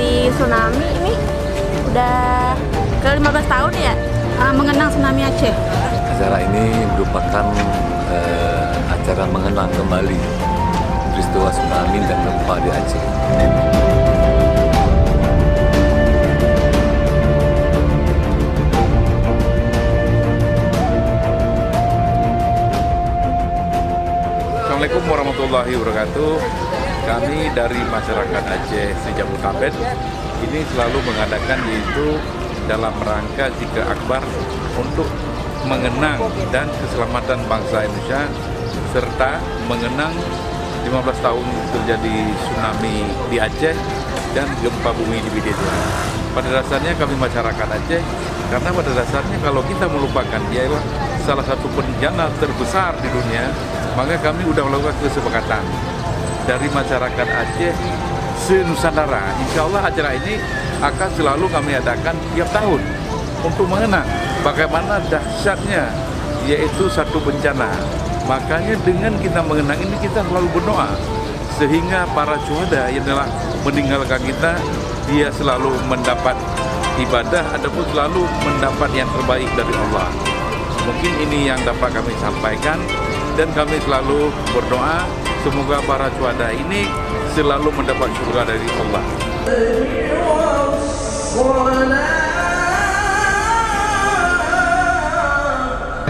mengikuti tsunami ini udah ke 15 tahun ya, mengenang tsunami Aceh. Acara ini merupakan acara mengenang kembali peristiwa tsunami dan gempa di Aceh. Assalamualaikum warahmatullahi wabarakatuh. Kami dari masyarakat Aceh Sejabotabek ini selalu mengadakan yaitu dalam rangka Zikir Akbar untuk mengenang dan keselamatan bangsa Indonesia serta mengenang 15 tahun terjadi tsunami di Aceh dan gempa bumi di Bidedua. Pada dasarnya kami masyarakat Aceh, karena pada dasarnya kalau kita melupakan dia ialah salah satu bencana terbesar di dunia, maka kami sudah melakukan kesepakatan dari masyarakat Aceh se-Nusantara. Insya Allah acara ini akan selalu kami adakan tiap tahun untuk mengenang bagaimana dahsyatnya yaitu satu bencana. Makanya dengan kita mengenang ini kita selalu berdoa sehingga para syuhada yang telah meninggalkan kita dia selalu mendapat ibadah ataupun selalu mendapat yang terbaik dari Allah. Mungkin ini yang dapat kami sampaikan dan kami selalu berdoa semoga para syuhada ini selalu mendapat surga dari Allah.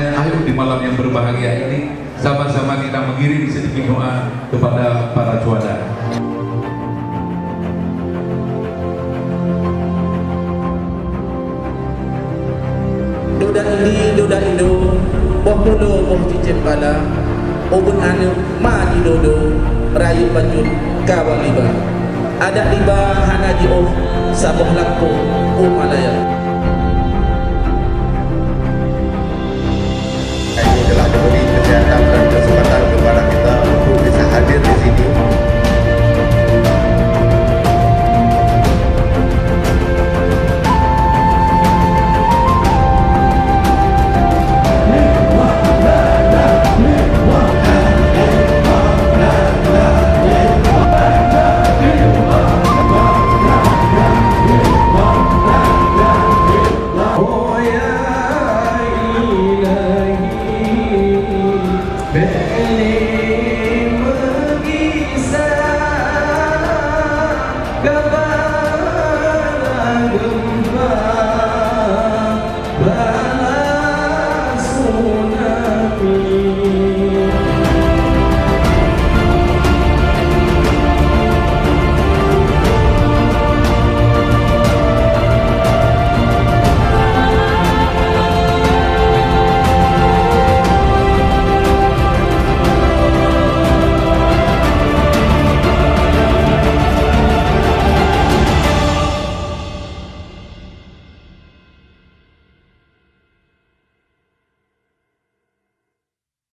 Ayo di malam yang berbahagia ini sama-sama kita mengirim sedikit doa kepada para syuhada. Doda Indo, boh mulo boh cincin pala, ubun anu ma di dodo, rayu banjur kawang liba. Ada liba hana di sabuh lampu Malaya.